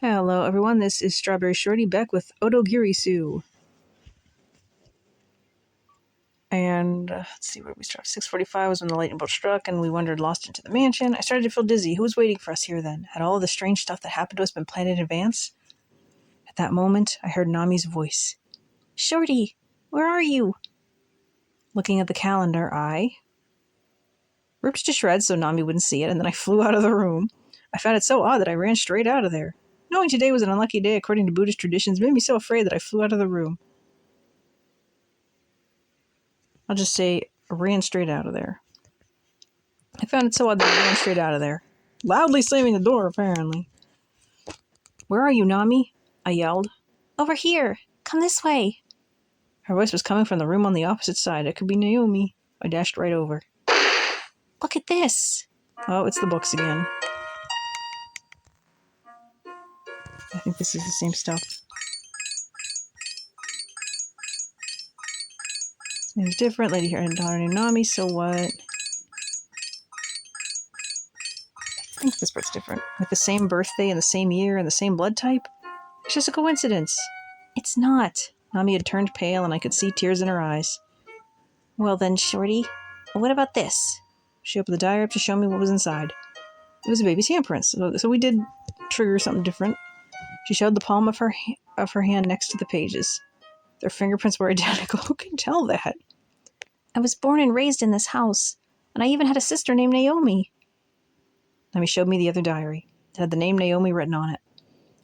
Hello everyone, this is StrawberryShorty back with Otogirisou. And let's see where we started. 6:45 was when the lightning bolt struck and we wandered lost into the mansion. I started to feel dizzy. Who was waiting for us here then? Had all of the strange stuff that happened to us been planned in advance? At that moment, I heard Nami's voice. Shorty, where are you? Looking at the calendar, I ripped to shreds so Nami wouldn't see it, and then I flew out of the room. I found it so odd that I ran straight out of there. Knowing today was an unlucky day according to Buddhist traditions made me so afraid that I flew out of the room. I'll just say, ran straight out of there. I found it so odd that I ran straight out of there. Loudly slamming the door, apparently. Where are you, Nami? I yelled. Over here. Come this way. Her voice was coming from the room on the opposite side. It could be Naomi. I dashed right over. Look at this. Oh, it's the books again. I think this is the same stuff. Name's different. Lady here and daughter named Nami, so what? I think this part's different. With the same birthday and the same year and the same blood type? It's just a coincidence. It's not. Nami had turned pale and I could see tears in her eyes. Well then, Shorty, what about this? She opened the diary up to show me what was inside. It was a baby's handprints, so we did trigger something different. She showed the palm of her hand next to the pages. Their fingerprints were identical. Who can tell that? I was born and raised in this house, and I even had a sister named Naomi. Nami showed me the other diary. It had the name Naomi written on it.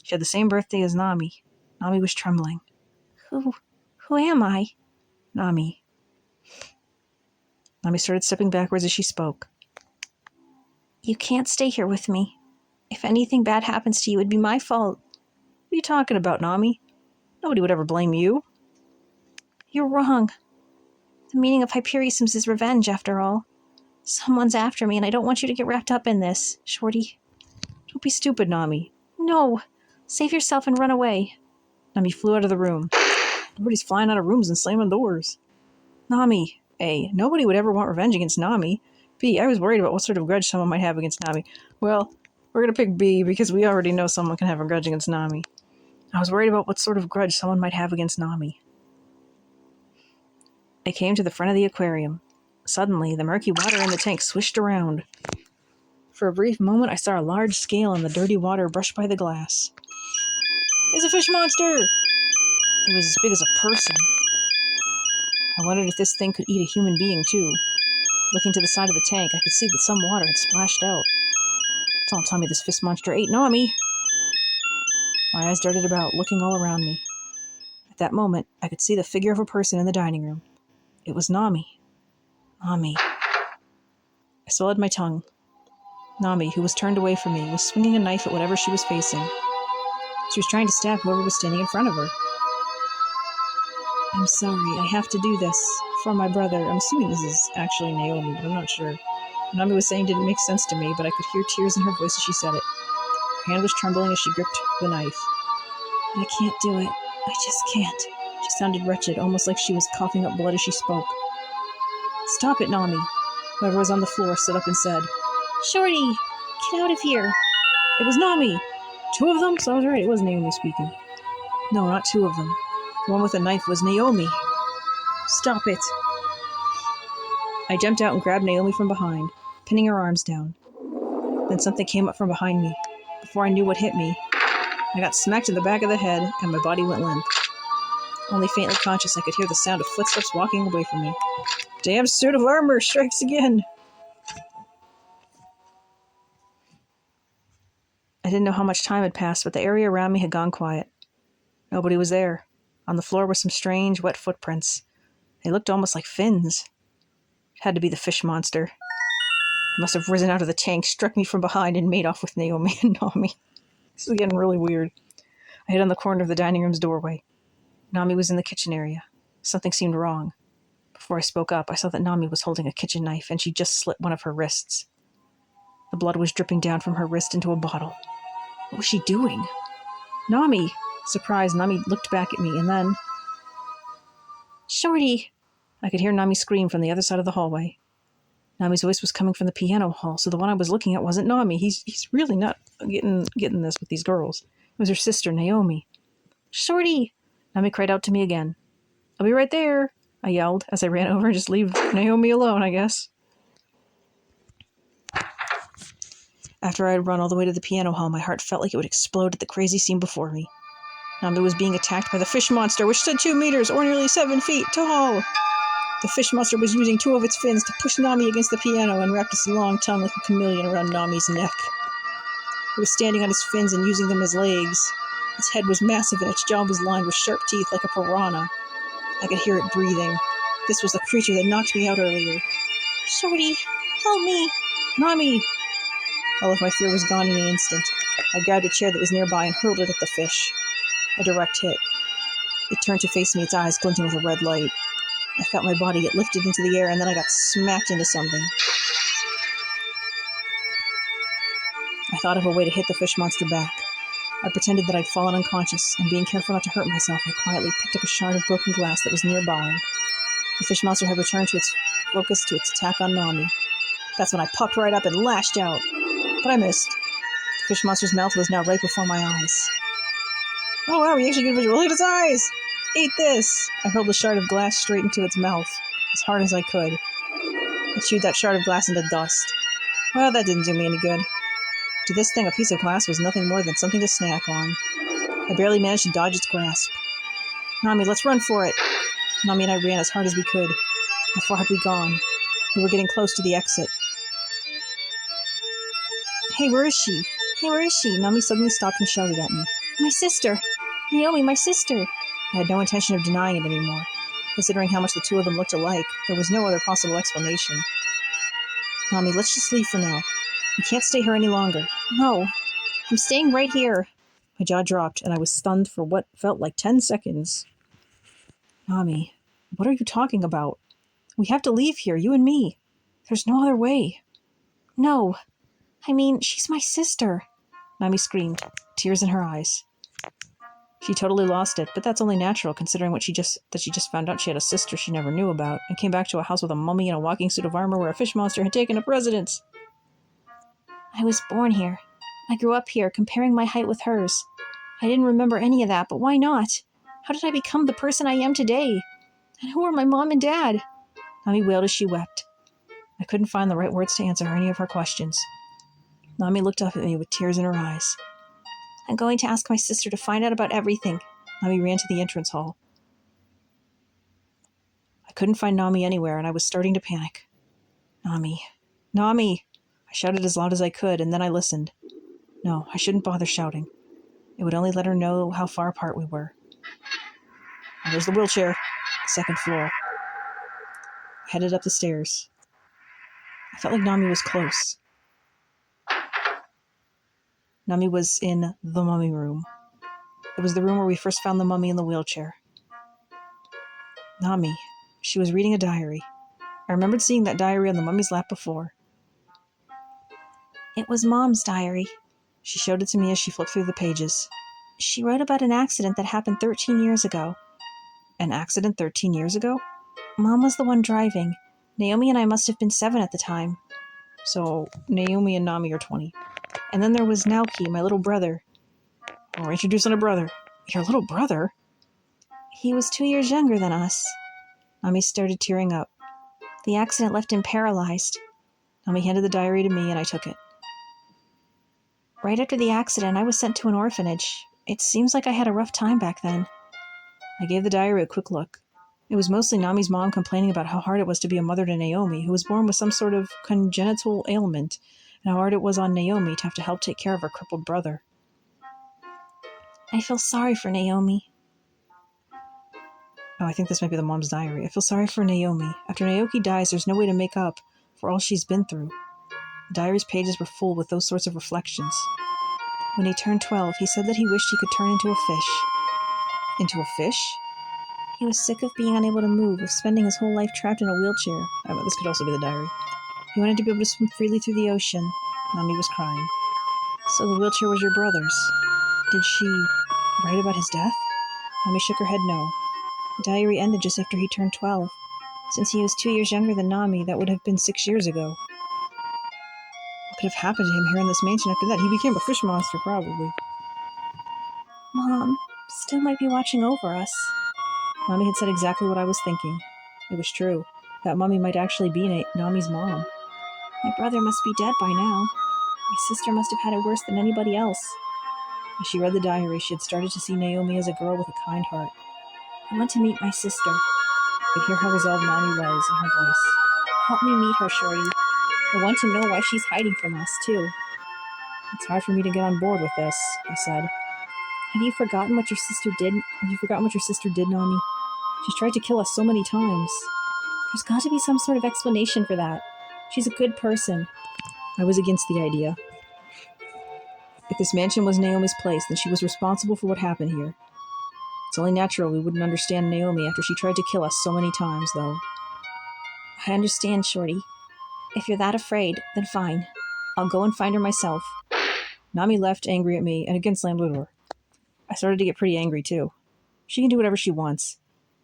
She had the same birthday as Nami. Nami was trembling. Who am I? Nami. Nami started stepping backwards as she spoke. You can't stay here with me. If anything bad happens to you, it'd be my fault. What are you talking about, Nami? Nobody would ever blame you. You're wrong. The meaning of Hyperiousums is revenge, after all. Someone's after me, and I don't want you to get wrapped up in this, Shorty. Don't be stupid, Nami. No. Save yourself and run away. Nami flew out of the room. Everybody's flying out of rooms and slamming doors. Nami. A. Nobody would ever want revenge against Nami. B. I was worried about what sort of grudge someone might have against Nami. Well, we're going to pick B because we already know someone can have a grudge against Nami. I was worried about what sort of grudge someone might have against Nami. I came to the front of the aquarium. Suddenly, the murky water in the tank swished around. For a brief moment, I saw a large scale in the dirty water brushed by the glass. It's a fish monster! It was as big as a person. I wondered if this thing could eat a human being, too. Looking to the side of the tank, I could see that some water had splashed out. Don't tell me this fish monster ate Nami! My eyes darted about, looking all around me. At that moment, I could see the figure of a person in the dining room. It was Nami. Nami. I swallowed my tongue. Nami, who was turned away from me, was swinging a knife at whatever she was facing. She was trying to stab whoever was standing in front of her. I'm sorry, I have to do this. For my brother. I'm assuming this is actually Naomi, but I'm not sure. What Nami was saying didn't make sense to me, but I could hear tears in her voice as she said it. Her hand was trembling as she gripped the knife. I can't do it. I just can't. She sounded wretched, almost like she was coughing up blood as she spoke. Stop it, Nami. Whoever was on the floor stood up and said, Shorty, get out of here. It was Nami. 2 of them? So I was right, it was Naomi speaking. No, not 2 of them. The one with the knife was Naomi. Stop it. I jumped out and grabbed Naomi from behind, pinning her arms down. Then something came up from behind me. Before I knew what hit me, I got smacked in the back of the head and my body went limp. Only faintly conscious, I could hear the sound of footsteps walking away from me. Damn suit of armor strikes again! I didn't know how much time had passed, but the area around me had gone quiet. Nobody was there. On the floor were some strange, wet footprints. They looked almost like fins. It had to be the fish monster. It must have risen out of the tank, struck me from behind, and made off with Naomi and Nami. This is getting really weird. I hid on the corner of the dining room's doorway. Nami was in the kitchen area. Something seemed wrong. Before I spoke up, I saw that Nami was holding a kitchen knife, and she just slit one of her wrists. The blood was dripping down from her wrist into a bottle. What was she doing? Nami! Surprised, Nami looked back at me, and then... Shorty! I could hear Nami scream from the other side of the hallway. Nami's voice was coming from the piano hall, so the one I was looking at wasn't Nami. He's really not getting this with these girls. It was her sister, Naomi. "Shorty!" Nami cried out to me again. "I'll be right there," I yelled as I ran over and just leave Naomi alone, I guess. After I had run all the way to the piano hall, my heart felt like it would explode at the crazy scene before me. Nami was being attacked by the fish monster, which stood 2 meters, or nearly 7 feet, tall. The fish monster was using 2 of its fins to push Nami against the piano and wrapped its long tongue like a chameleon around Nami's neck. It was standing on its fins and using them as legs. Its head was massive and its jaw was lined with sharp teeth like a piranha. I could hear it breathing. This was the creature that knocked me out earlier. "Shorty, help me!" "Nami!" All of my fear was gone in an instant. I grabbed a chair that was nearby and hurled it at the fish. A direct hit. It turned to face me, its eyes glinting with a red light. I felt my body get lifted into the air, and then I got smacked into something. I thought of a way to hit the fish monster back. I pretended that I'd fallen unconscious, and being careful not to hurt myself, I quietly picked up a shard of broken glass that was nearby. The fish monster had returned to its focus to its attack on Nami. That's when I popped right up and lashed out. But I missed. The fish monster's mouth was now right before my eyes. "Oh wow, you actually get a visual. Look at its eyes! Eat this!" I hurled the shard of glass straight into its mouth, as hard as I could. I chewed that shard of glass into dust. Well, that didn't do me any good. To this thing, a piece of glass was nothing more than something to snack on. I barely managed to dodge its grasp. "Nami, let's run for it!" Nami and I ran as hard as we could. How far had we gone? We were getting close to the exit. "Hey, where is she? Hey, where is she?" Nami suddenly stopped and shouted at me. "My sister! Naomi, my sister!" I had no intention of denying it anymore. Considering how much the 2 of them looked alike, there was no other possible explanation. "Nami, let's just leave for now. We can't stay here any longer." "No, I'm staying right here." My jaw dropped, and I was stunned for what felt like 10 seconds. "Nami, what are you talking about? We have to leave here, you and me. There's no other way." "No, I mean, she's my sister," Nami screamed, tears in her eyes. She totally lost it, but that's only natural considering she just found out she had a sister she never knew about and came back to a house with a mummy and a walking suit of armor where a fish monster had taken up residence. "I was born here. I grew up here, comparing my height with hers. I didn't remember any of that, but why not? How did I become the person I am today? And who are my mom and dad?" Nami wailed as she wept. I couldn't find the right words to answer any of her questions. Nami looked up at me with tears in her eyes. "I'm going to ask my sister to find out about everything." Nami ran to the entrance hall. I couldn't find Nami anywhere, and I was starting to panic. "Nami! Nami!" I shouted as loud as I could, and then I listened. No, I shouldn't bother shouting. It would only let her know how far apart we were. Oh, there's the wheelchair. The 2nd floor. I headed up the stairs. I felt like Nami was close. Nami was in the mummy room. It was the room where we first found the mummy in the wheelchair. Nami. She was reading a diary. I remembered seeing that diary on the mummy's lap before. "It was Mom's diary." She showed it to me as she flipped through the pages. "She wrote about an accident that happened 13 years ago. "An accident 13 years ago? "Mom was the one driving. Naomi and I must have been 7 at the time." So, Naomi and Nami are 20. "And then there was Naoki, my little brother." "Oh, we're introducing a brother." "Your little brother?" "He was 2 years younger than us." Nami started tearing up. "The accident left him paralyzed." Nami handed the diary to me and I took it. "Right after the accident, I was sent to an orphanage. It seems like I had a rough time back then." I gave the diary a quick look. It was mostly Nami's mom complaining about how hard it was to be a mother to Naomi, who was born with some sort of congenital ailment, and how hard it was on Naomi to have to help take care of her crippled brother. "I feel sorry for Naomi." Oh, I think this might be the mom's diary. "I feel sorry for Naomi. After Naoki dies, there's no way to make up for all she's been through." The diary's pages were full with those sorts of reflections. "When he turned 12, he said that he wished he could turn into a fish." Into a fish? "He was sick of being unable to move, of spending his whole life trapped in a wheelchair." This could also be the diary. "He wanted to be able to swim freely through the ocean." Nami was crying. "So the wheelchair was your brother's. Did she write about his death?" Nami shook her head no. The diary ended just after he turned 12. Since he was 2 years younger than Nami, that would have been 6 years ago. What could have happened to him here in this mansion after that? He became a fish monster, probably. Mom still might be watching over us. Mommy had said exactly what I was thinking. It was true. That Mommy might actually be Nami's mom. My brother must be dead by now. My sister must have had it worse than anybody else. As she read the diary, she had started to see Naomi as a girl with a kind heart. I want to meet my sister. I could hear how resolved Nami was in her voice. Help me meet her, Shorty. I want to know why she's hiding from us, too. It's hard for me to get on board with this, I said. Have you forgotten what your sister did? Nami? She's tried to kill us so many times. There's got to be some sort of explanation for that. She's a good person. I was against the idea. If this mansion was Naomi's place, then she was responsible for what happened here. It's only natural we wouldn't understand Naomi after she tried to kill us so many times, though. I understand, Shorty. If you're that afraid, then fine. I'll go and find her myself. Nami left, angry at me, and again slammed the door. I started to get pretty angry, too. She can do whatever she wants.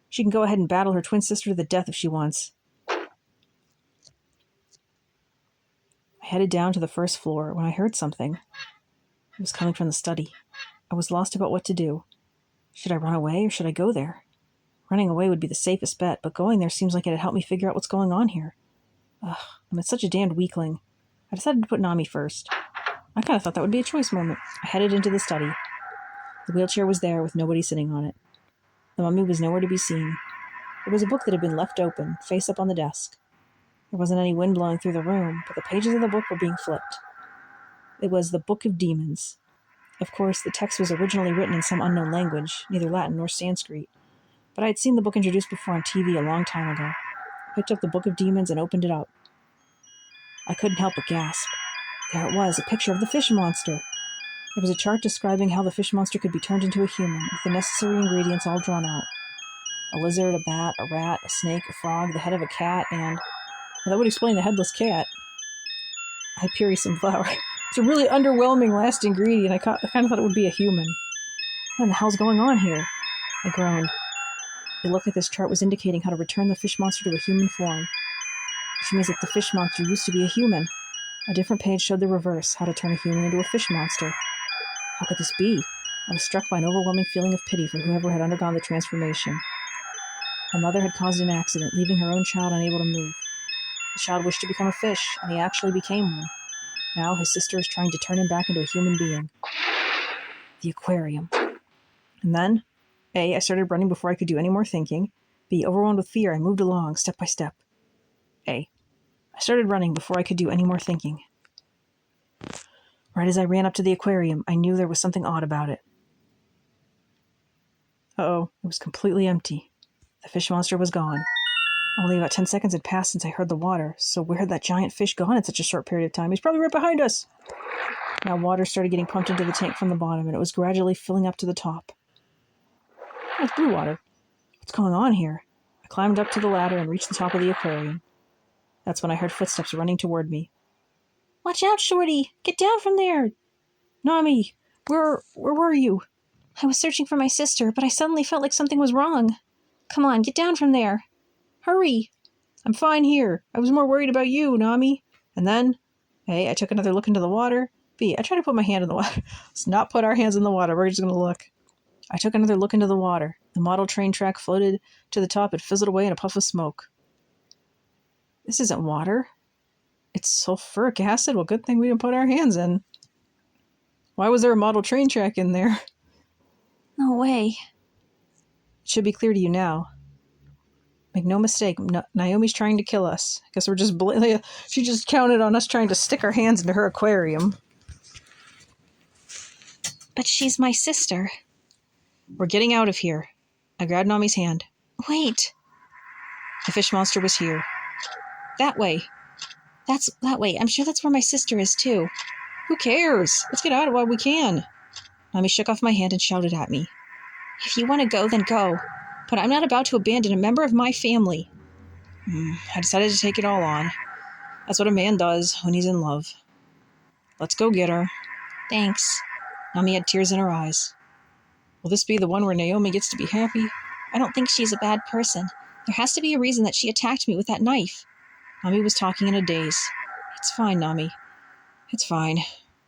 She can go ahead and battle her twin sister to the death if she wants. I headed down to the first floor when I heard something. It was coming from the study. I was lost about what to do. Should I run away or should I go there? Running away would be the safest bet, but going there seems like it'd help me figure out what's going on here. Ugh, I'm such a damned weakling. I decided to put Nami first. I kind of thought that would be a choice moment. I headed into the study. The wheelchair was there with nobody sitting on it. The mummy was nowhere to be seen. There was a book that had been left open, face up on the desk. There wasn't any wind blowing through the room, but the pages of the book were being flipped. It was the Book of Demons. Of course, the text was originally written in some unknown language, neither Latin nor Sanskrit, but I had seen the book introduced before on TV a long time ago. I picked up the Book of Demons and opened it up. I couldn't help but gasp. There it was, a picture of the fish monster. There was a chart describing how the fish monster could be turned into a human, with the necessary ingredients all drawn out. A lizard, a bat, a rat, a snake, a frog, the head of a cat, and... well, that would explain the headless cat. Hyperium flower. It's a really underwhelming last ingredient. I kind of thought it would be a human. What in the hell's going on here? I groaned. It looked like this chart was indicating how to return the fish monster to a human form, which means that the fish monster used to be a human. A different page showed the reverse, how to turn a human into a fish monster. How could this be? I was struck by an overwhelming feeling of pity for whoever had undergone the transformation. Her mother had caused an accident, leaving her own child unable to move. The child wished to become a fish, and he actually became one. Now his sister is trying to turn him back into a human being. The aquarium. And then, A, I started running before I could do any more thinking. B, overwhelmed with fear, I moved along, step by step. A, I started running before I could do any more thinking. Right as I ran up to the aquarium, I knew there was something odd about it. Uh-oh, it was completely empty. The fish monster was gone. Only about 10 seconds had passed since I heard the water, so where had that giant fish gone in such a short period of time? He's probably right behind us! Now water started getting pumped into the tank from the bottom, and it was gradually filling up to the top. Oh, it's blue water. What's going on here? I climbed up to the ladder and reached the top of the aquarium. That's when I heard footsteps running toward me. Watch out, Shorty! Get down from there! Nami! Where were you? I was searching for my sister, but I suddenly felt like something was wrong. Come on, get down from there. Hurry! I'm fine here. I was more worried about you, Nami. And then, A, I took another look into the water. B, I tried to put my hand in the water. Let's not put our hands in the water. We're just going to look. I took another look into the water. The model train track floated to the top. It fizzled away in a puff of smoke. This isn't water. It's sulfuric acid. Well, good thing we didn't put our hands in. Why was there a model train track in there? No way. It should be clear to you now. Make no mistake, Naomi's trying to kill us. I guess we're just she just counted on us trying to stick our hands into her aquarium. But she's my sister. We're getting out of here. I grabbed Nami's hand. Wait. The fish monster was here. That way. That's that way. I'm sure that's where my sister is, too. Who cares? Let's get out while we can. Nami shook off my hand and shouted at me. If you want to go, then go. But I'm not about to abandon a member of my family. I decided to take it all on. That's what a man does when he's in love. Let's go get her. Thanks. Nami had tears in her eyes. Will this be the one where Naomi gets to be happy? I don't think she's a bad person. There has to be a reason that she attacked me with that knife. Nami was talking in a daze. It's fine, Nami. It's fine.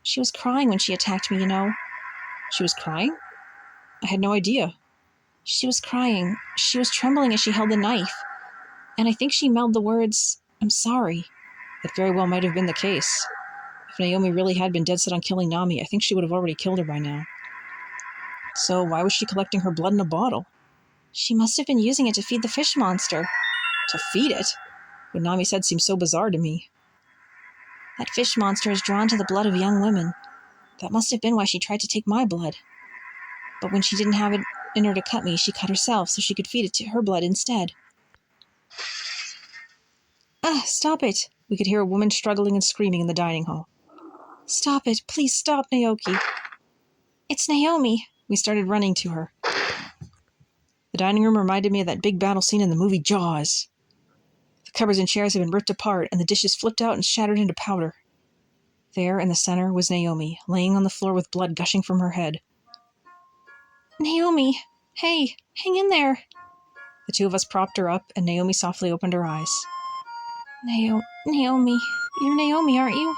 She was crying when she attacked me, you know. She was crying? I had no idea. She was crying. She was trembling as she held the knife. And I think she mouthed the words, "I'm sorry." That very well might have been the case. If Naomi really had been dead set on killing Nami, I think she would have already killed her by now. So why was she collecting her blood in a bottle? She must have been using it to feed the fish monster. To feed it? What Nami said seemed so bizarre to me. That fish monster is drawn to the blood of young women. That must have been why she tried to take my blood. But when she didn't have it in her to cut me, she cut herself so she could feed it to her blood instead. Ah, stop it! We could hear a woman struggling and screaming in the dining hall. Stop it! Please stop, Naoki! It's Naomi! We started running to her. The dining room reminded me of that big battle scene in the movie Jaws. The cupboards and chairs had been ripped apart, and the dishes flipped out and shattered into powder. There, in the center, was Naomi, laying on the floor with blood gushing from her head. Naomi! Hey, hang in there! The two of us propped her up, and Naomi softly opened her eyes. Naomi, you're Naomi, aren't you?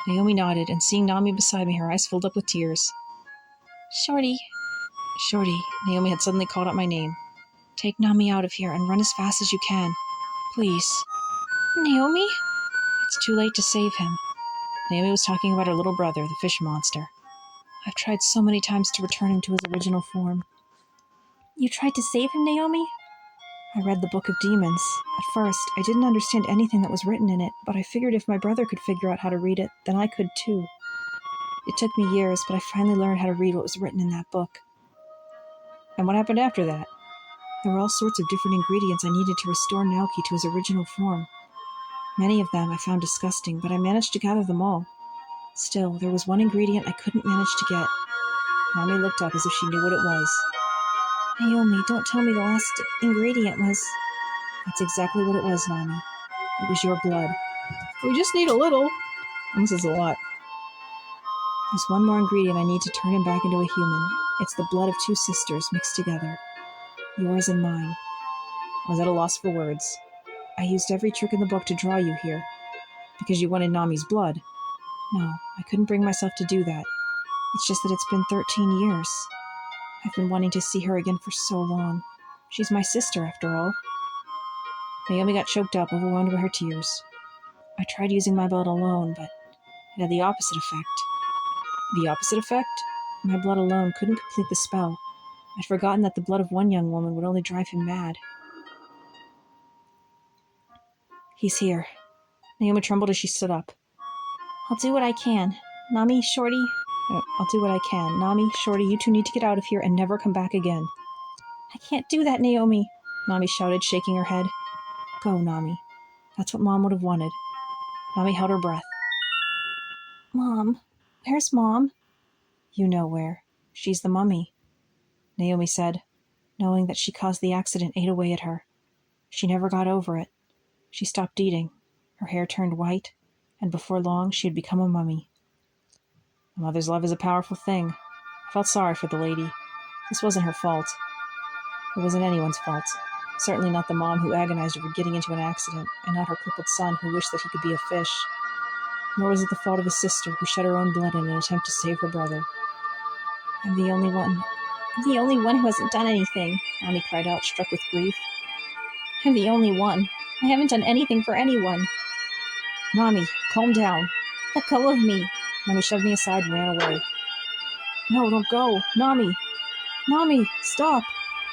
Naomi nodded, and seeing Nami beside me, her eyes filled up with tears. Shorty. Shorty, Naomi had suddenly called out my name. Take Nami out of here and run as fast as you can. Please. Naomi? It's too late to save him. Naomi was talking about her little brother, the fish monster. I've tried so many times to return him to his original form. You tried to save him, Naomi? I read the Book of Demons. At first, I didn't understand anything that was written in it, but I figured if my brother could figure out how to read it, then I could too. It took me years, but I finally learned how to read what was written in that book. And what happened after that? There were all sorts of different ingredients I needed to restore Naoki to his original form. Many of them I found disgusting, but I managed to gather them all. Still, there was one ingredient I couldn't manage to get. Nami looked up as if she knew what it was. Naomi, don't tell me the last ingredient was... That's exactly what it was, Nami. It was your blood. We just need a little. This is a lot. There's one more ingredient I need to turn him back into a human. It's the blood of two sisters mixed together. Yours and mine. I was at a loss for words. I used every trick in the book to draw you here. Because you wanted Nami's blood. No, I couldn't bring myself to do that. It's just that it's been 13 years. I've been wanting to see her again for so long. She's my sister, after all. Naomi got choked up, overwhelmed by her tears. I tried using my blood alone, but it had the opposite effect. The opposite effect? My blood alone couldn't complete the spell. I'd forgotten that the blood of one young woman would only drive him mad. He's here. Naomi trembled as she stood up. I'll do what I can. Nami, Shorty... I'll do what I can. Nami, Shorty, you two need to get out of here and never come back again. I can't do that, Naomi, Nami shouted, shaking her head. Go, Nami. That's what Mom would have wanted. Nami held her breath. Mom? Where's Mom? You know where. She's the mummy, Naomi said, knowing that she caused the accident ate away at her. She never got over it. She stopped eating. Her hair turned white, and before long she had become a mummy. A mother's love is a powerful thing. I felt sorry for the lady. This wasn't her fault. It wasn't anyone's fault. Certainly not the mom who agonized over getting into an accident, and not her crippled son who wished that he could be a fish. Nor was it the fault of his sister who shed her own blood in an attempt to save her brother. I'm the only one who hasn't done anything, Nami cried out, struck with grief. I'm the only one. I haven't done anything for anyone. Nami, calm down. Let go of me. Nami shoved me aside and ran away. No, don't go. Nami! Nami, stop!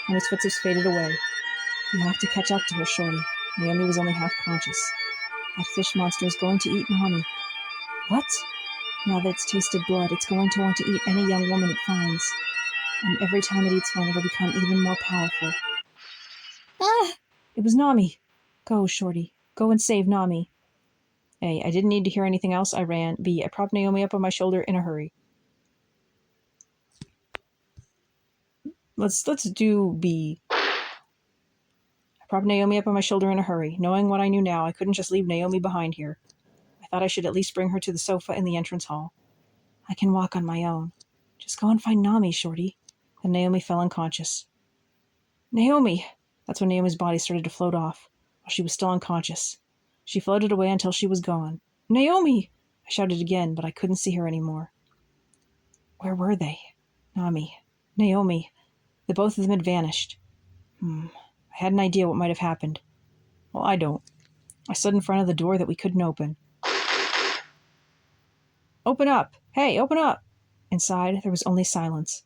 Nami's footsteps faded away. You have to catch up to her, Shorty. Naomi was only half conscious. That fish monster is going to eat Nami. What? Now that it's tasted blood, it's going to want to eat any young woman it finds. And every time it eats one, it'll become even more powerful. Ah! It was Nami. Go, Shorty. Go and save Nami. A, I didn't need to hear anything else. I ran. B, I propped Naomi up on my shoulder in a hurry. Let's do B. I propped Naomi up on my shoulder in a hurry. Knowing what I knew now, I couldn't just leave Naomi behind here. I thought I should at least bring her to the sofa in the entrance hall. I can walk on my own. Just go and find Nami, Shorty. And Naomi fell unconscious. Naomi! That's when Naomi's body started to float off, while she was still unconscious. She floated away until she was gone. Naomi! I shouted again, but I couldn't see her anymore. Where were they? Nami. Naomi. The both of them had vanished. I had an idea what might have happened. Well, I don't. I stood in front of the door that we couldn't open. Open up! Hey, open up! Inside, there was only silence.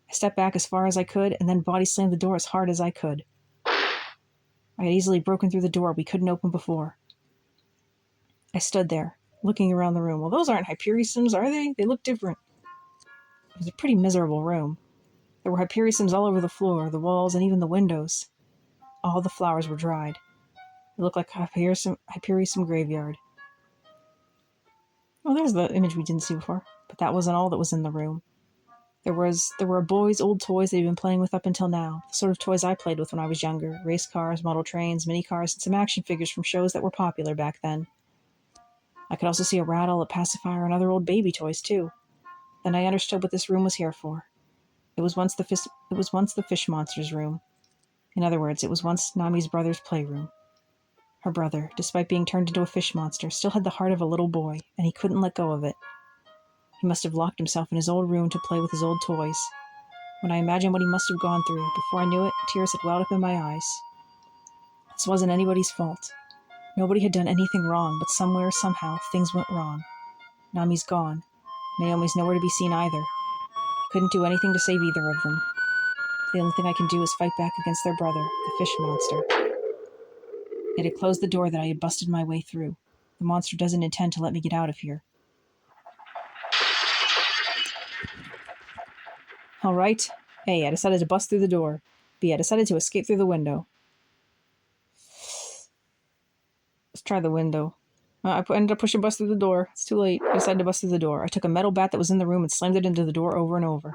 I stepped back as far as I could, and then body slammed the door as hard as I could. I had easily broken through the door we couldn't open before. I stood there, looking around the room. Well, those aren't Hyperiosyms, are they? They look different. It was a pretty miserable room. There were Hyperiosyms all over the floor, the walls, and even the windows. All the flowers were dried. It looked like a Hyperiosim graveyard. Oh, there's the image we didn't see before. But that wasn't all that was in the room. There were boys' old toys that he'd been playing with up until now, the sort of toys I played with when I was younger, race cars, model trains, mini cars, and some action figures from shows that were popular back then. I could also see a rattle, a pacifier, and other old baby toys, too. Then I understood what this room was here for. It was once the fish monster's room. In other words, it was once Nami's brother's playroom. Her brother, despite being turned into a fish monster, still had the heart of a little boy, and he couldn't let go of it. He must have locked himself in his old room to play with his old toys. When I imagined what he must have gone through, before I knew it, tears had welled up in my eyes. This wasn't anybody's fault. Nobody had done anything wrong, but somewhere, somehow, things went wrong. Nami's gone. Naomi's nowhere to be seen either. I couldn't do anything to save either of them. The only thing I can do is fight back against their brother, the fish monster. It had closed the door that I had busted my way through. The monster doesn't intend to let me get out of here. All right. A, I decided to bust through the door. B, I decided to escape through the window. Let's try the window. I ended up pushing bust through the door. It's too late. I decided to bust through the door. I took a metal bat that was in the room and slammed it into the door over and over.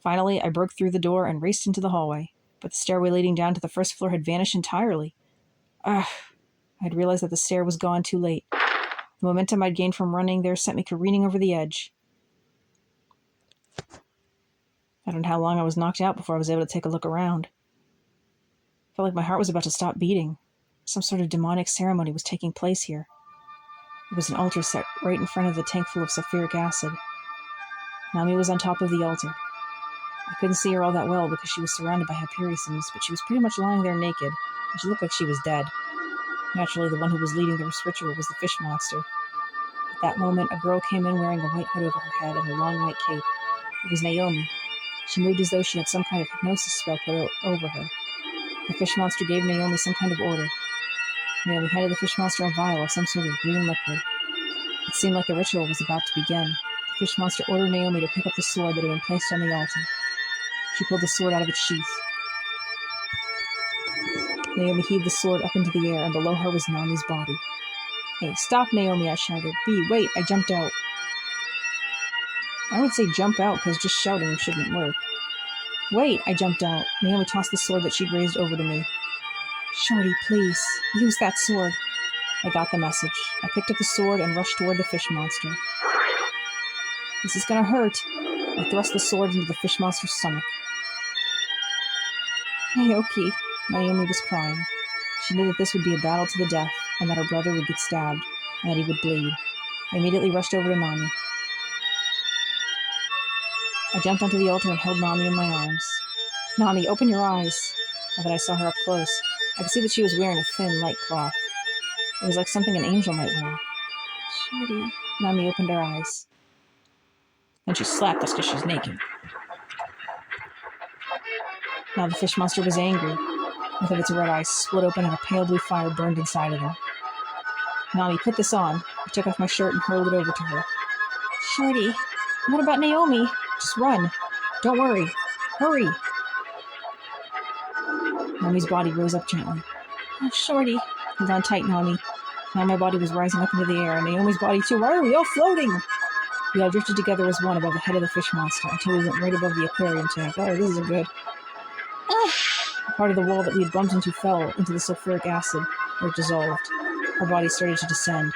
Finally, I broke through the door and raced into the hallway, but the stairway leading down to the first floor had vanished entirely. I had realized that the stair was gone too late. The momentum I'd gained from running there sent me careening over the edge. I don't know how long I was knocked out before I was able to take a look around. I felt like my heart was about to stop beating. Some sort of demonic ceremony was taking place here. There was an altar set right in front of the tank full of sulfuric acid. Nami was on top of the altar. I couldn't see her all that well because she was surrounded by Hyperiosyms, but she was pretty much lying there naked, and she looked like she was dead. Naturally, the one who was leading the ritual was the fish monster. At that moment, a girl came in wearing a white hood over her head and a long white cape. It was Naomi. She moved as though she had some kind of hypnosis spell put over her. The fish monster gave Naomi some kind of order. Naomi handed the fish monster a vial of some sort of green liquid. It seemed like the ritual was about to begin. The fish monster ordered Naomi to pick up the sword that had been placed on the altar. She pulled the sword out of its sheath. Naomi heaved the sword up into the air, and below her was Nami's body. Hey, stop, Naomi, I shouted. B, wait, I jumped out. I would say jump out, because just shouting shouldn't work. Wait, I jumped out. Naomi tossed the sword that she'd raised over to me. Shorty, please, use that sword. I got the message. I picked up the sword and rushed toward the fish monster. This is gonna hurt. I thrust the sword into the fish monster's stomach. Naoki, Naomi was crying. She knew that this would be a battle to the death, and that her brother would get stabbed, and that he would bleed. I immediately rushed over to Nami. I jumped onto the altar and held Nami in my arms. Nami, open your eyes. Now that I saw her up close, I could see that she was wearing a thin, light cloth. It was like something an angel might wear. Shorty. Nami opened her eyes. Then she slapped us because she's naked. Now the fish monster was angry. Both of its red eyes split open and a pale blue fire burned inside of them. Nami, put this on. I took off my shirt and hurled it over to her. Shorty, what about Naomi? Just run. Don't worry. Hurry. Nami's body rose up gently. Oh, Shorty. Hold on tight, Nami. Now my body was rising up into the air, and Naomi's body too. Why are we all floating? We all drifted together as one above the head of the fish monster until we went right above the aquarium tank. Oh, this is good. Part of the wall that we had bumped into fell into the sulfuric acid, where it dissolved. Our bodies started to descend.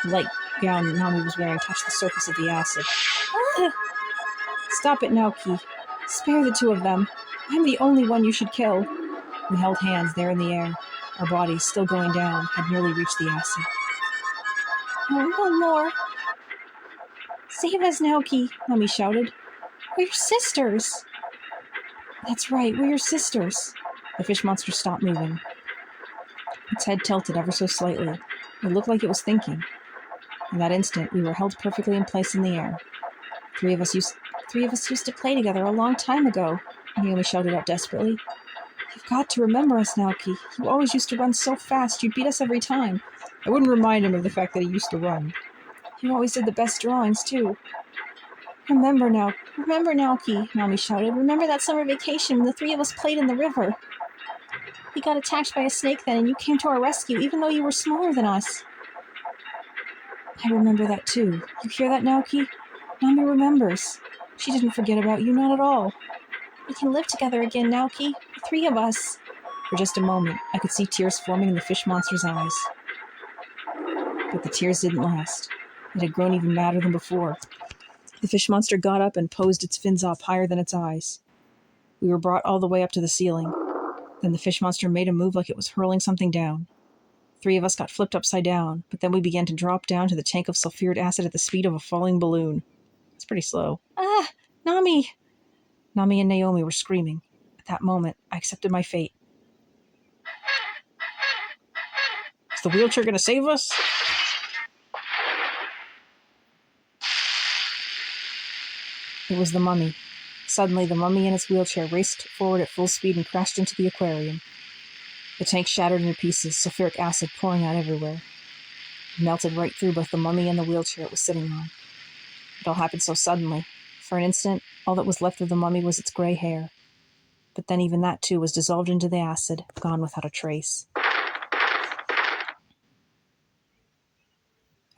The light gown Nami was wearing touched the surface of the acid. Stop it, Naoki. Spare the two of them. I'm the only one you should kill. We held hands there in the air. Our bodies, still going down, had nearly reached the acid. Oh, no more. Save us, Naoki, Nami shouted. We're sisters. That's right, we're your sisters. The fish monster stopped moving. Its head tilted ever so slightly. It looked like it was thinking. In that instant, we were held perfectly in place in the air. Three of us used to play together a long time ago, Naomi shouted out desperately. You've got to remember us, Naoki. You always used to run so fast, you'd beat us every time. I wouldn't remind him of the fact that he used to run. You always did the best drawings, too. Remember, Naoki, Naomi shouted. Remember that summer vacation when the three of us played in the river? We got attacked by a snake then, and you came to our rescue, even though you were smaller than us. I remember that, too. You hear that, Naoki? Nami remembers. She didn't forget about you, not at all. We can live together again, Naoki. The three of us. For just a moment, I could see tears forming in the fish monster's eyes. But the tears didn't last. It had grown even madder than before. The fish monster got up and posed its fins up higher than its eyes. We were brought all the way up to the ceiling. Then the fish monster made a move like it was hurling something down. Three of us got flipped upside down, but then we began to drop down to the tank of sulfuric acid at the speed of a falling balloon. It's pretty slow. Ah! Nami! Nami and Naomi were screaming. At that moment, I accepted my fate. Is the wheelchair going to save us? It was the mummy. Suddenly, the mummy and its wheelchair raced forward at full speed and crashed into the aquarium. The tank shattered into pieces, sulfuric acid pouring out everywhere. It melted right through both the mummy and the wheelchair it was sitting on. It all happened so suddenly. For an instant, all that was left of the mummy was its gray hair. But then even that, too, was dissolved into the acid, gone without a trace.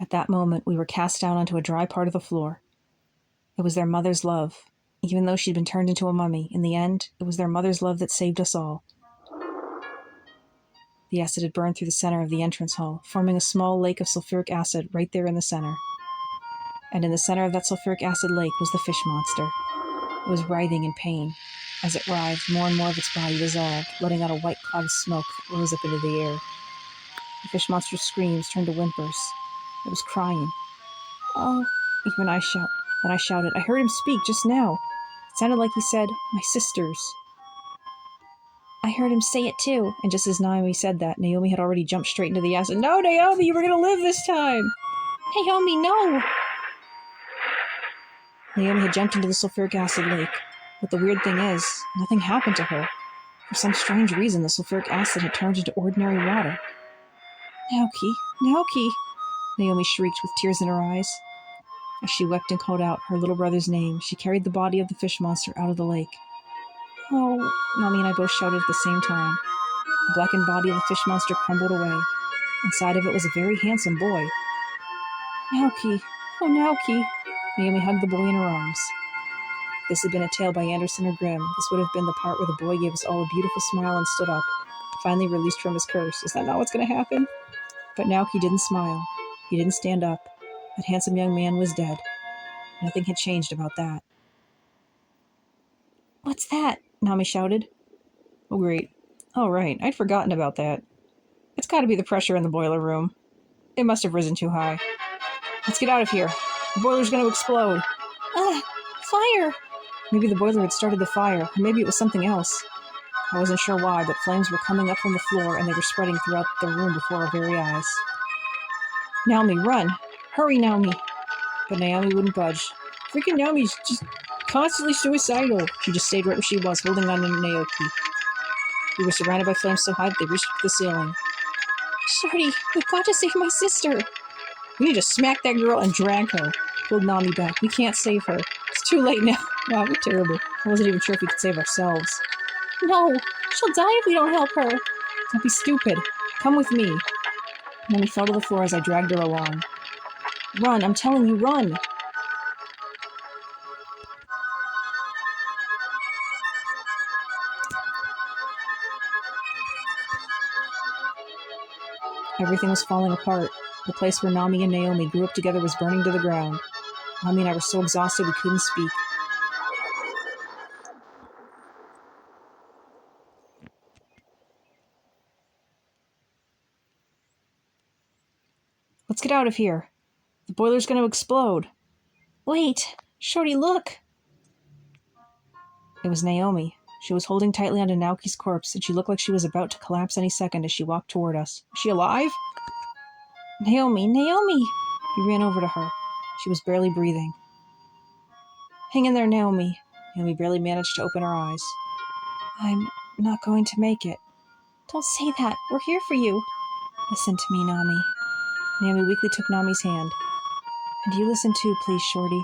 At that moment, we were cast down onto a dry part of the floor. It was their mother's love. Even though she'd been turned into a mummy, in the end, it was their mother's love that saved us all. The acid had burned through the center of the entrance hall, forming a small lake of sulfuric acid right there in the center. And in the center of that sulfuric acid lake was the fish monster. It was writhing in pain. As it writhed, more and more of its body dissolved, letting out a white cloud of smoke that rose up into the air. The fish monster's screams turned to whimpers. It was crying. Oh, even I shouted. I heard him speak just now. It sounded like he said, my sisters. I heard him say it too. And just as Naomi said that, Naomi had already jumped straight into the acid. No, Naomi, you were going to live this time. Naomi, no. Naomi had jumped into the sulfuric acid lake. But the weird thing is, nothing happened to her. For some strange reason, the sulfuric acid had turned into ordinary water. Naoki, Naomi shrieked with tears in her eyes. As she wept and called out her little brother's name, she carried the body of the fish monster out of the lake. Oh, Nami and I both shouted at the same time. The blackened body of the fish monster crumbled away. Inside of it was a very handsome boy. Naoki, oh Naoki. Naomi hugged the boy in her arms. If this had been a tale by Anderson or Grimm, this would have been the part where the boy gave us all a beautiful smile and stood up, finally released from his curse. Is that not what's going to happen? But Naoki didn't smile. He didn't stand up. That handsome young man was dead. Nothing had changed about that. What's that? Nami shouted. Oh, great. Oh, right. I'd forgotten about that. It's got to be the pressure in the boiler room. It must have risen too high. Let's get out of here. The boiler's going to explode. Fire! Maybe the boiler had started the fire, or maybe it was something else. I wasn't sure why, but flames were coming up from the floor and they were spreading throughout the room before our very eyes. Naomi, run! Hurry, Naomi! But Naomi wouldn't budge. Freaking Naomi's just constantly suicidal. She just stayed right where she was, holding on to Naoki. We were surrounded by flames so high that they reached up to the ceiling. Shorty, we've got to save my sister. We need to smack that girl and drag her. Pulled Nami back. We can't save her. It's too late now. Wow, we're terrible. I wasn't even sure if we could save ourselves. No, she'll die if we don't help her. Don't be stupid. Come with me. Nami fell to the floor as I dragged her along. Run, I'm telling you, run. Everything was falling apart. The place where Nami and Naomi grew up together was burning to the ground. Nami and I were so exhausted we couldn't speak. Let's get out of here. The boiler's going to explode. Wait, Shorty, look. It was Naomi. She was holding tightly onto Naoki's corpse, and she looked like she was about to collapse any second as she walked toward us. Is she alive? Naomi, Naomi! We ran over to her. She was barely breathing. Hang in there, Naomi. And we barely managed to open our eyes. I'm not going to make it. Don't say that. We're here for you. Listen to me, Nami. Naomi weakly took Nami's hand. And you listen too, please, Shorty.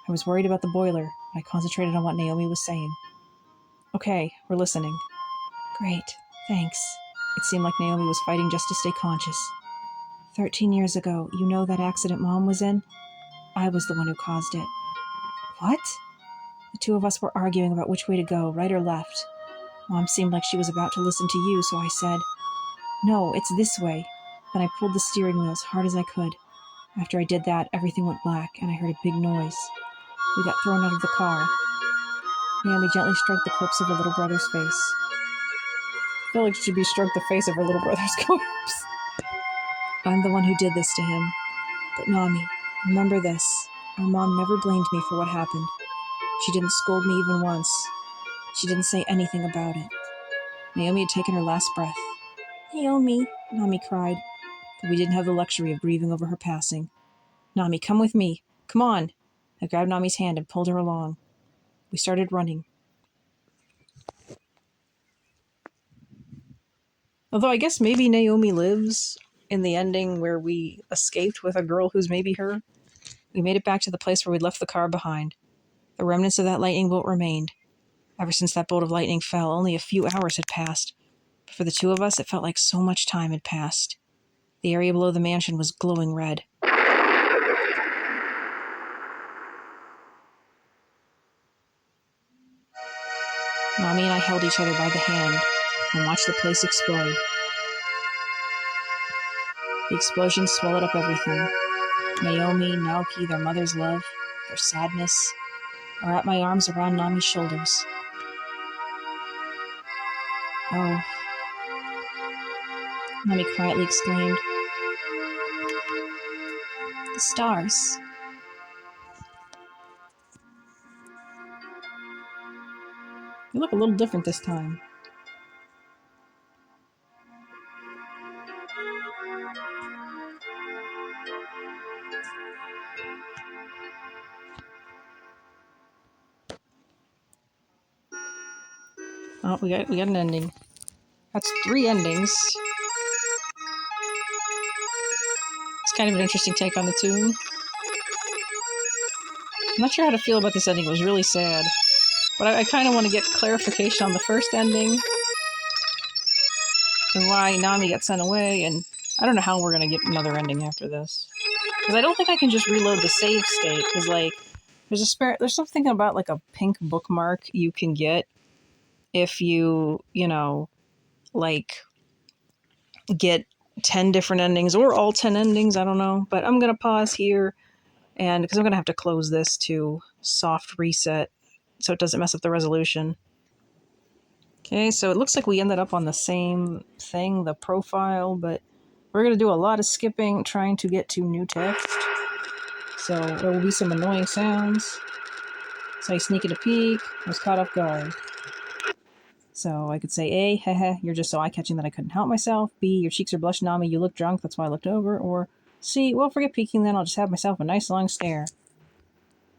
I was worried about the boiler, and I concentrated on what Naomi was saying. Okay, we're listening. Great, thanks. It seemed like Naomi was fighting just to stay conscious. 13 years ago, you know that accident Mom was in? I was the one who caused it. What? The two of us were arguing about which way to go, right or left. Mom seemed like she was about to listen to you, so I said, "No, it's this way." Then I pulled the steering wheel as hard as I could. After I did that, everything went black, and I heard a big noise. We got thrown out of the car. Naomi gently stroked the corpse of her little brother's face. I feel like she should be stroked the face of her little brother's corpse. I'm the one who did this to him. But Nami, remember this. Our mom never blamed me for what happened. She didn't scold me even once. She didn't say anything about it. Naomi had taken her last breath. Naomi, Nami cried. But we didn't have the luxury of grieving over her passing. Nami, come with me. Come on. I grabbed Nami's hand and pulled her along. We started running. Although I guess maybe Naomi lives in the ending where we escaped with a girl who's maybe her. We made it back to the place where we'd left the car behind. The remnants of that lightning bolt remained. Ever since that bolt of lightning fell, only a few hours had passed. But for the two of us, it felt like so much time had passed. The area below the mansion was glowing red. Nami and I held each other by the hand and watched the place explode. The explosion swallowed up everything. Naomi, Naoki, their mother's love, their sadness. I wrapped my arms around Nami's shoulders. Oh, Nami quietly exclaimed. The stars. You look a little different this time. Oh, we got an ending. That's 3 endings. It's kind of an interesting take on the tune. I'm not sure how to feel about this ending. It was really sad. But I kind of want to get clarification on the first ending. And why Nami got sent away. And I don't know how we're going to get another ending after this. Because I don't think I can just reload the save state. Because, like, there's something about, like, a pink bookmark you can get if you like, get 10 different endings. Or all 10 endings, I don't know. But I'm going to pause here. And because I'm going to have to close this to soft reset so it doesn't mess up the resolution. Okay, so it looks like we ended up on the same thing, the profile, but we're going to do a lot of skipping trying to get to new text. So there will be some annoying sounds. So I sneak and a peek. I was caught off guard. So I could say A, heh, you're just so eye-catching that I couldn't help myself. B, your cheeks are blushing on me, you look drunk, that's why I looked over. Or C, well, forget peeking then, I'll just have myself a nice long stare.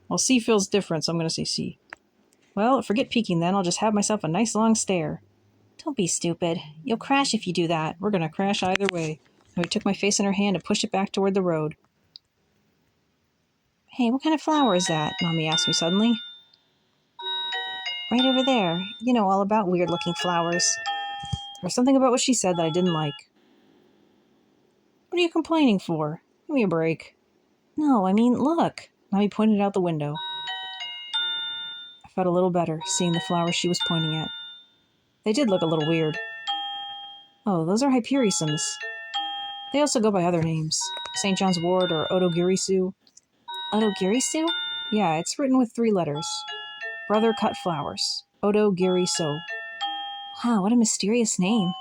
Well, C feels different, so I'm going to say C. Well, forget peeking then, I'll just have myself a nice long stare. Don't be stupid. You'll crash if you do that. We're going to crash either way. So I took my face in her hand and pushed it back toward the road. Hey, what kind of flower is that? Nami asked me suddenly. Right over there. You know all about weird-looking flowers. There was something about what she said that I didn't like. What are you complaining for? Give me a break. No, I mean, look. Nami pointed out the window. I felt a little better, seeing the flowers she was pointing at. They did look a little weird. Oh, those are hypericums. They also go by other names. St. John's Wort or Otogirisou. Otogirisou? Yeah, it's written with 3 letters. Brother cut flowers. Otogirisou. Wow, what a mysterious name.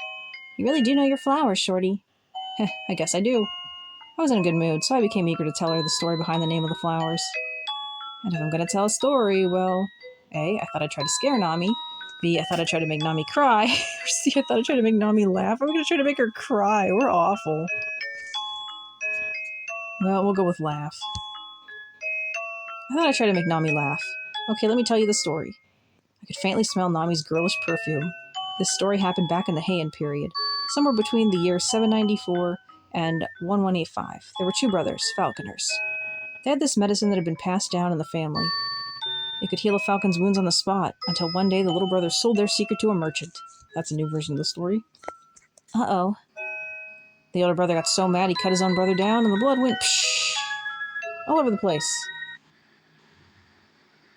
You really do know your flowers, Shorty. I guess I do. I was in a good mood, so I became eager to tell her the story behind the name of the flowers. And if I'm going to tell a story, well, A, I thought I'd try to scare Nami. B, I thought I'd try to make Nami cry. Or C, I thought I'd try to make Nami laugh. I'm going to try to make her cry. We're awful. Well, we'll go with laugh. I thought I'd try to make Nami laugh. Okay, let me tell you the story. I could faintly smell Nami's girlish perfume. This story happened back in the Heian period, somewhere between the years 794 and 1185. There were two brothers, falconers. They had this medicine that had been passed down in the family. It could heal a falcon's wounds on the spot, until one day the little brothers sold their secret to a merchant. That's a new version of the story. Uh-oh. The older brother got so mad he cut his own brother down, and the blood went pshh all over the place.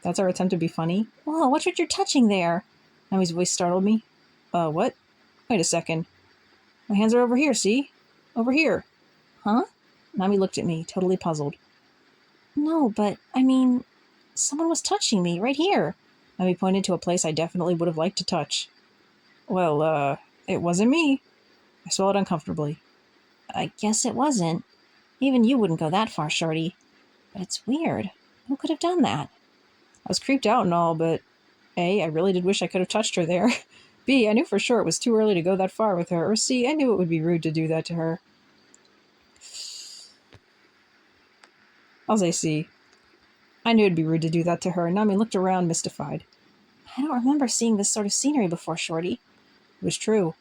That's our attempt to be funny. Whoa, what's what you're touching there? Nami's voice startled me. What? Wait a second. My hands are over here, see? Over here. Huh? Nami looked at me, totally puzzled. No, but, I mean, someone was touching me, right here. Nami pointed to a place I definitely would have liked to touch. Well, it wasn't me. I swallowed uncomfortably. I guess it wasn't. Even you wouldn't go that far, Shorty. But it's weird. Who could have done that? I was creeped out and all, but A, I really did wish I could have touched her there. B, I knew for sure it was too early to go that far with her. Or C, I knew it would be rude to do that to her. I'll say C. I knew it'd be rude to do that to her, and Nami looked around, mystified. I don't remember seeing this sort of scenery before, Shorty. It was true.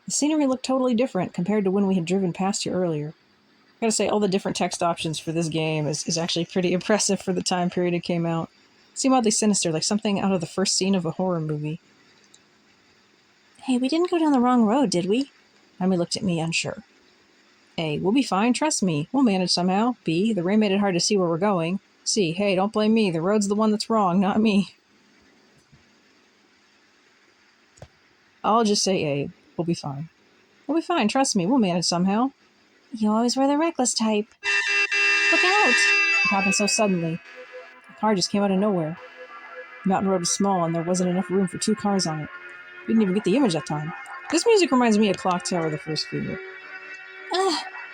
The scenery looked totally different compared to when we had driven past here earlier. I gotta say, all the different text options for this game is actually pretty impressive for the time period it came out. It seemed oddly sinister, like something out of the first scene of a horror movie. Hey, we didn't go down the wrong road, did we? Nami looked at me, unsure. A, we'll be fine, trust me. We'll manage somehow. B, the rain made it hard to see where we're going. C, hey, don't blame me. The road's the one that's wrong, not me. I'll just say A. We'll be fine. We'll be fine, trust me. We'll manage somehow. You always were the reckless type. Look out! It happened so suddenly. The car just came out of nowhere. The mountain road was small, and there wasn't enough room for two cars on it. We didn't even get the image that time. This music reminds me of Clock Tower, the first figure.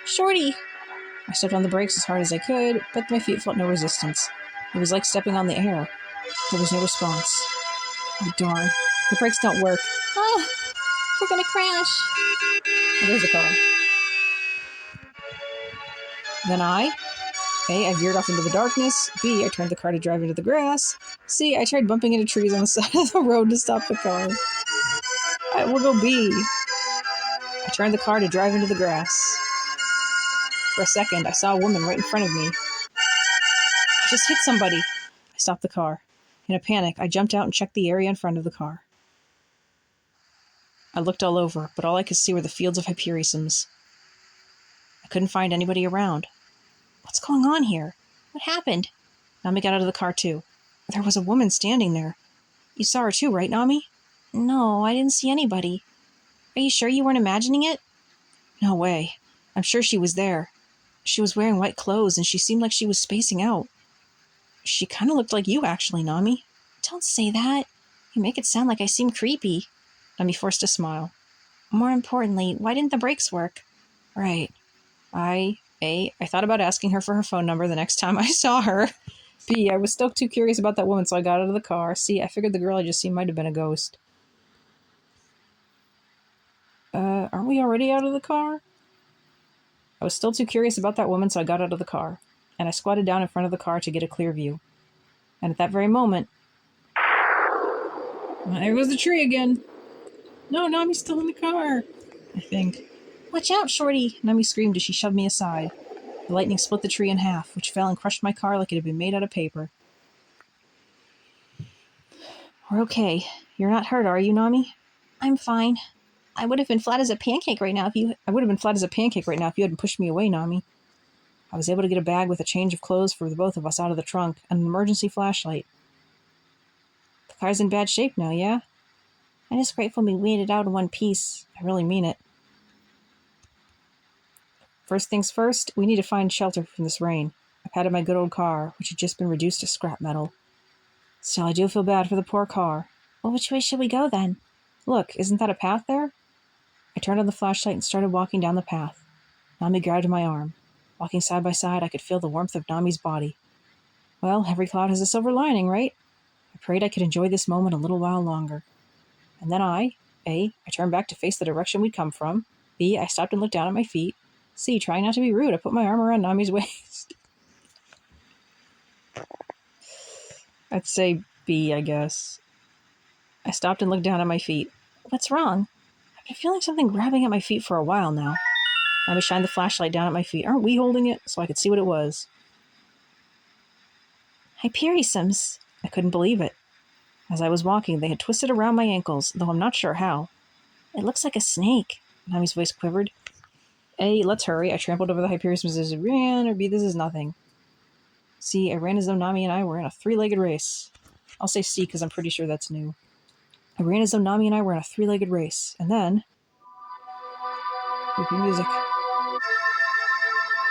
Shorty! I stepped on the brakes as hard as I could, but my feet felt no resistance. It was like stepping on the air. There was no response. Oh, darn. The brakes don't work. We're gonna crash! Oh, there's the car. Then A, I veered off into the darkness. B, I turned the car to drive into the grass. C, I tried bumping into trees on the side of the road to stop the car. I will go B. I turned the car to drive into the grass. For a second, I saw a woman right in front of me. I just hit somebody. I stopped the car. In a panic, I jumped out and checked the area in front of the car. I looked all over, but all I could see were the fields of hyperiorisms. I couldn't find anybody around. What's going on here? What happened? Nami got out of the car, too. There was a woman standing there. You saw her, too, right, Nami? No, I didn't see anybody. Are you sure you weren't imagining it? No way. I'm sure she was there. She was wearing white clothes, and she seemed like she was spacing out. She kind of looked like you, actually, Nami. Don't say that. You make it sound like I seem creepy. Nami forced a smile. More importantly, why didn't the brakes work? Right. I thought about asking her for her phone number the next time I saw her. B, I was still too curious about that woman, so I got out of the car. C, I figured the girl I just seen might have been a ghost. Aren't we already out of the car? I was still too curious about that woman, so I got out of the car, and I squatted down in front of the car to get a clear view. And at that very moment, there goes the tree again. No, Nami's still in the car, I think. Watch out, Shorty! Nami screamed as she shoved me aside. The lightning split the tree in half, which fell and crushed my car like it had been made out of paper. We're okay. You're not hurt, are you, Nami? I'm fine. I would have been flat as a pancake right now if you hadn't pushed me away, Nami. I was able to get a bag with a change of clothes for the both of us out of the trunk and an emergency flashlight. The car's in bad shape now, yeah? I'm just grateful we made it out in one piece. I really mean it. First things first, we need to find shelter from this rain. I patted my good old car, which had just been reduced to scrap metal. Still, I do feel bad for the poor car. Well, which way should we go, then? Look, isn't that a path there? I turned on the flashlight and started walking down the path. Nami grabbed my arm. Walking side by side, I could feel the warmth of Nami's body. Well, every cloud has a silver lining, right? I prayed I could enjoy this moment a little while longer. And then A, I turned back to face the direction we'd come from. B, I stopped and looked down at my feet. C, trying not to be rude, I put my arm around Nami's waist. I'd say B, I guess. I stopped and looked down at my feet. What's wrong? I've been feeling something grabbing at my feet for a while now. Nami shined the flashlight down at my feet. Aren't we holding it? So I could see what it was. Hyperiosoms. I couldn't believe it. As I was walking, they had twisted around my ankles, though I'm not sure how. It looks like a snake. Nami's voice quivered. A, let's hurry. I trampled over the Hyperiosoms as I ran, or B, this is nothing. C, I ran as though Nami and I were in a three-legged race. I'll say C because I'm pretty sure that's new. I ran as though Nami and I were in a three-legged race. And then... creepy music.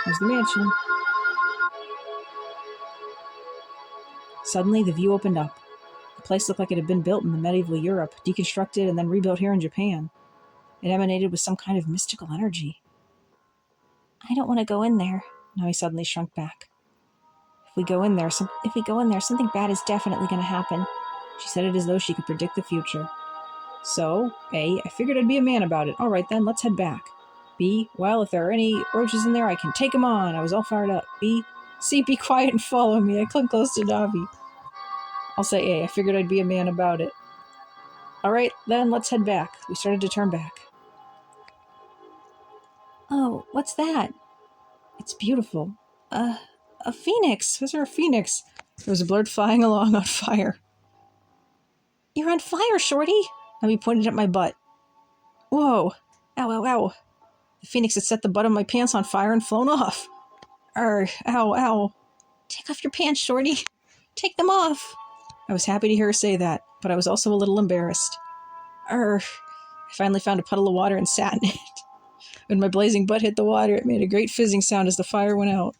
There's the mansion. Suddenly, the view opened up. The place looked like it had been built in the medieval Europe, deconstructed and then rebuilt here in Japan. It emanated with some kind of mystical energy. I don't want to go in there. Nami suddenly shrunk back. If we go in there, something bad is definitely going to happen. She said it as though she could predict the future. So, A, I figured I'd be a man about it. All right then, let's head back. B, well, if there are any roaches in there, I can take them on. I was all fired up. B, C, be quiet and follow me. I clung close to Nami. I'll say A, I figured I'd be a man about it. All right, then, let's head back. We started to turn back. Oh, what's that? It's beautiful. A phoenix. Was there a phoenix? There was a bird flying along on fire. You're on fire, Shorty! Nami pointed at my butt. Whoa. Ow, ow, ow. The phoenix had set the butt of my pants on fire and flown off. Ow, ow. Take off your pants, Shorty. Take them off. I was happy to hear her say that, but I was also a little embarrassed. I finally found a puddle of water and sat in it. When my blazing butt hit the water, it made a great fizzing sound as the fire went out.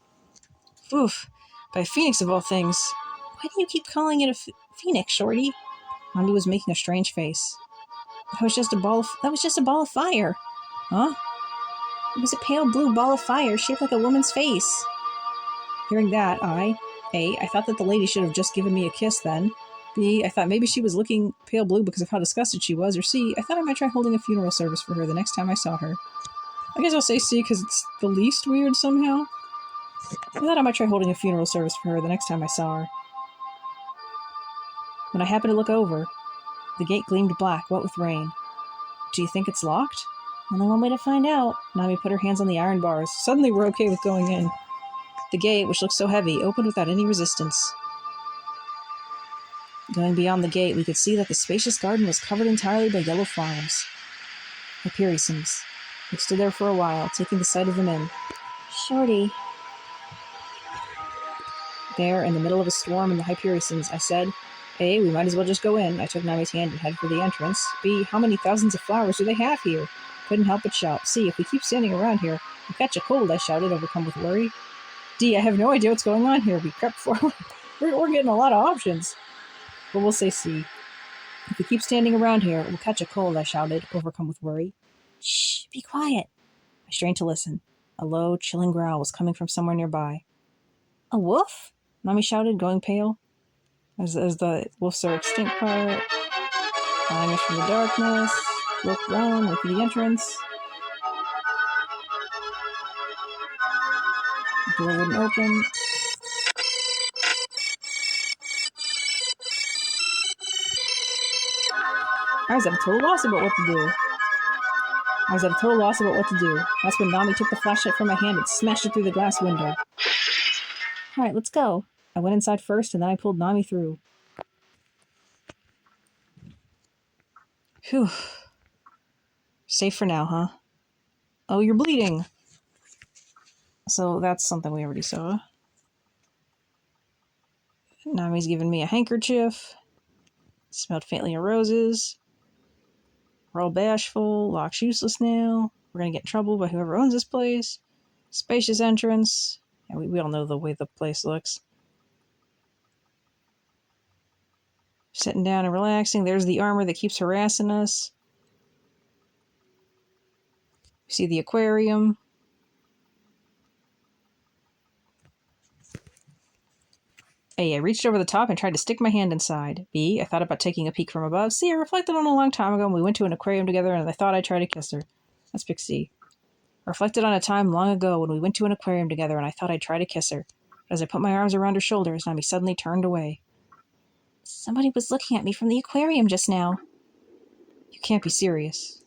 Oof. By a phoenix of all things. Why do you keep calling it a phoenix, Shorty? Nami was making a strange face. That was just a ball of fire. Huh? It was a pale blue ball of fire shaped like a woman's face. Hearing that, I thought that the lady should have just given me a kiss then. B, I thought maybe she was looking pale blue because of how disgusted she was. Or C, I thought I might try holding a funeral service for her the next time I saw her. I guess I'll say C because it's the least weird somehow. I thought I might try holding a funeral service for her the next time I saw her. When I happened to look over, the gate gleamed black, wet with rain. Do you think it's locked? Only one way to find out. Nami put her hands on the iron bars. Suddenly we're okay with going in. The gate, which looked so heavy, opened without any resistance. Going beyond the gate, we could see that the spacious garden was covered entirely by yellow flowers. Hyperiosoms. We stood there for a while, taking the sight of them in. Shorty. There, in the middle of a swarm in the Hyperiosoms, I said, A, we might as well just go in. I took Nami's hand and headed for the entrance. B, how many thousands of flowers do they have here? Couldn't help but shout. C, if we keep standing around here, we'll catch a cold, I shouted, overcome with worry. D, I have no idea what's going on here. We crept forward. We're getting a lot of options. But we'll say C. If we keep standing around here, we'll catch a cold, I shouted, overcome with worry. Shh, be quiet. I strained to listen. A low, chilling growl was coming from somewhere nearby. A wolf? Nami shouted, going pale. As the wolves are extinct part, eyeing us from the darkness, look round, look for the entrance. The door wouldn't open. I was at a total loss about what to do. That's when Nami took the flashlight from my hand and smashed it through the glass window. Alright, let's go. I went inside first, and then I pulled Nami through. Phew. Safe for now, huh? Oh, you're bleeding. So that's something we already saw. Nami's given me a handkerchief. Smelled faintly of roses. We're all bashful. Lock's useless now. We're gonna get in trouble by whoever owns this place. Spacious entrance. Yeah, we all know the way the place looks. Sitting down and relaxing. There's the armor that keeps harassing us. We see the aquarium. A. I reached over the top and tried to stick my hand inside. B. I thought about taking a peek from above. C. I reflected on a long time ago when we went to an aquarium together and I thought I'd try to kiss her. Let's pick C. I reflected on a time long ago when we went to an aquarium together and I thought I'd try to kiss her. But as I put my arms around her shoulders, Nami suddenly turned away. Somebody was looking at me from the aquarium just now. You can't be serious.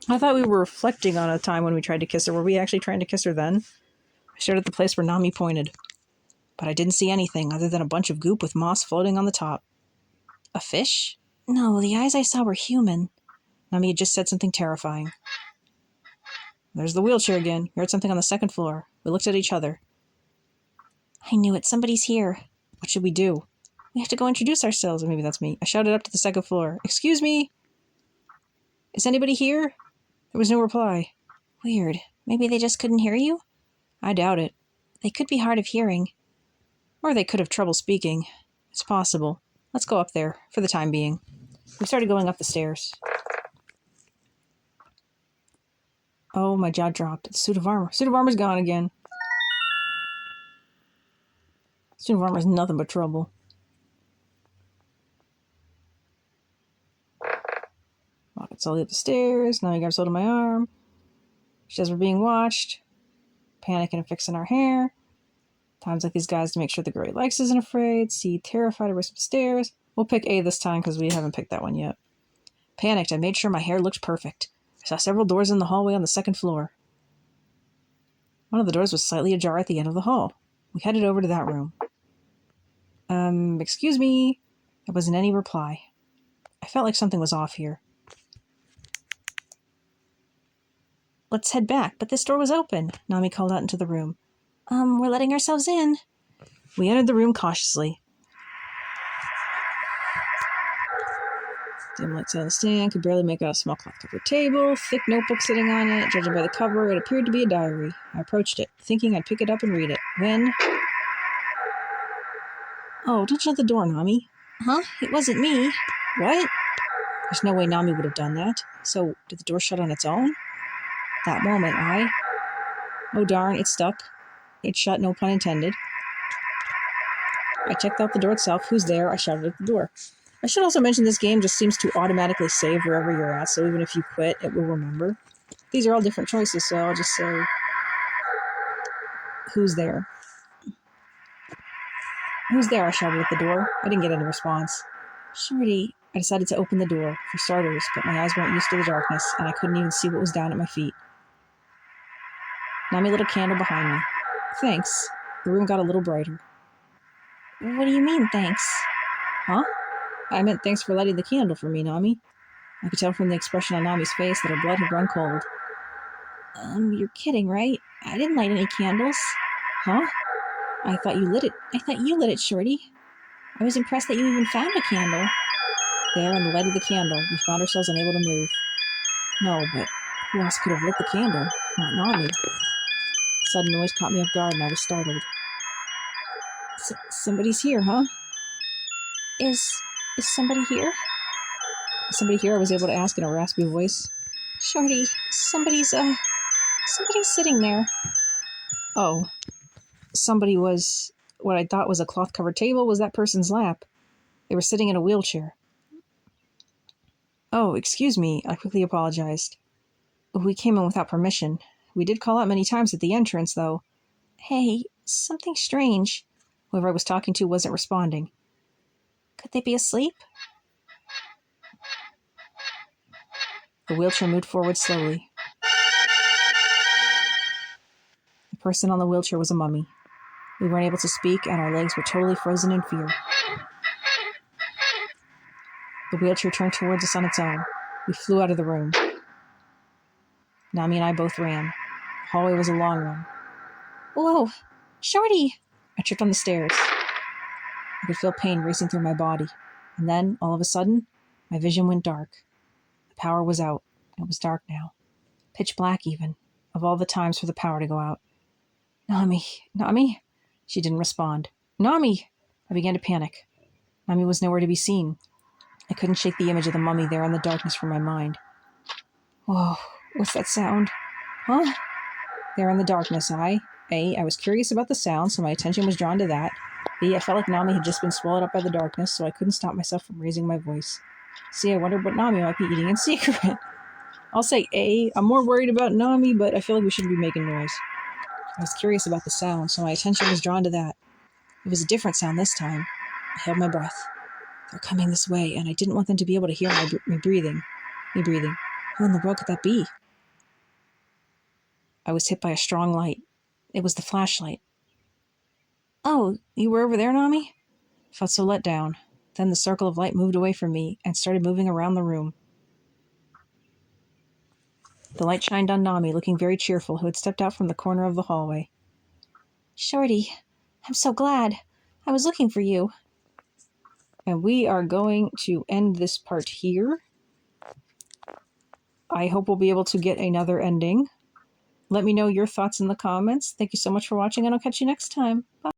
I thought we were reflecting on a time when we tried to kiss her. Were we actually trying to kiss her then? I stared at the place where Nami pointed. But I didn't see anything other than a bunch of goop with moss floating on the top. A fish? No, the eyes I saw were human. Nami had just said something terrifying. There's the wheelchair again. We heard something on the second floor. We looked at each other. I knew it. Somebody's here. What should we do? We have to go introduce ourselves. Or maybe that's me. I shouted up to the second floor. Excuse me? Is anybody here? There was no reply. Weird. Maybe they just couldn't hear you? I doubt it. They could be hard of hearing. Or they could have trouble speaking. It's possible. Let's go up there, for the time being. We started going up the stairs. Oh, my jaw dropped. The suit of armor. Suit of armor's gone again. Suit of armor's nothing but trouble. Walking slowly up the stairs. Now he grabs hold of my arm. She says we're being watched. Panicking and fixing our hair. Times like these guys to make sure the girl he likes isn't afraid. C, terrified of the stairs. We'll pick A this time because we haven't picked that one yet. Panicked, I made sure my hair looked perfect. I saw several doors in the hallway on the second floor. One of the doors was slightly ajar at the end of the hall. We headed over to that room. Excuse me. There wasn't any reply. I felt like something was off here. Let's head back, but this door was open. Nami called out into the room. We're letting ourselves in. We entered the room cautiously. Dim lights on the stand, could barely make out a small cloth-covered table, thick notebook sitting on it. Judging by the cover, it appeared to be a diary. I approached it, thinking I'd pick it up and read it. When... Oh, don't shut the door, Nami. Huh? It wasn't me. What? There's no way Nami would have done that. So, did the door shut on its own? That moment, Oh darn, it's stuck. It shut, no pun intended. I checked out the door itself. Who's there? I shouted at the door. I should also mention this game just seems to automatically save wherever you're at, so even if you quit, it will remember. These are all different choices, so I'll just say... Who's there? Who's there? I shouted at the door. I didn't get any response. Shorty. I decided to open the door, for starters, but my eyes weren't used to the darkness, and I couldn't even see what was down at my feet. Nami lit a candle behind me. Thanks. The room got a little brighter. What do you mean, thanks? Huh? I meant thanks for lighting the candle for me, Nami. I could tell from the expression on Nami's face that her blood had run cold. You're kidding, right? I didn't light any candles. Huh? I thought you lit it, Shorty. I was impressed that you even found a candle. There, in the light of the candle, we found ourselves unable to move. No, but who else could have lit the candle? Not Nami. Sudden noise caught me off guard, and I was startled. Somebody's here, huh? Is somebody here? Is somebody here? I was able to ask in a raspy voice. Shorty, somebody's sitting there. Oh. Somebody was... What I thought was a cloth-covered table was that person's lap. They were sitting in a wheelchair. Oh, excuse me. I quickly apologized. We came in without permission. We did call out many times at the entrance, though. Hey, something strange. Whoever I was talking to wasn't responding. Could they be asleep? The wheelchair moved forward slowly. The person on the wheelchair was a mummy. We weren't able to speak, and our legs were totally frozen in fear. The wheelchair turned towards us on its own. We flew out of the room. Nami and I both ran. The hallway was a long one. Whoa! Shorty! I tripped on the stairs. I could feel pain racing through my body. And then, all of a sudden, my vision went dark. The power was out. It was dark now. Pitch black, even. Of all the times for the power to go out. Nami! Nami? She didn't respond. Nami! I began to panic. Nami was nowhere to be seen. I couldn't shake the image of the mummy there in the darkness from my mind. Whoa, what's that sound? Huh? There in the darkness, I was curious about the sound, so my attention was drawn to that. I felt like Nami had just been swallowed up by the darkness, so I couldn't stop myself from raising my voice. See, I wondered what Nami might be eating in secret. I'll say A. I'm more worried about Nami, but I feel like we shouldn't be making noise. I was curious about the sound, so my attention was drawn to that. It was a different sound this time. I held my breath. They're coming this way, and I didn't want them to be able to hear me breathing. Who in the world could that be? I was hit by a strong light. It was the flashlight. Oh, you were over there, Nami? I felt so let down. Then the circle of light moved away from me and started moving around the room. The light shined on Nami, looking very cheerful, who had stepped out from the corner of the hallway. Shorty, I'm so glad. I was looking for you. And we are going to end this part here. I hope we'll be able to get another ending. Let me know your thoughts in the comments. Thank you so much for watching, and I'll catch you next time. Bye.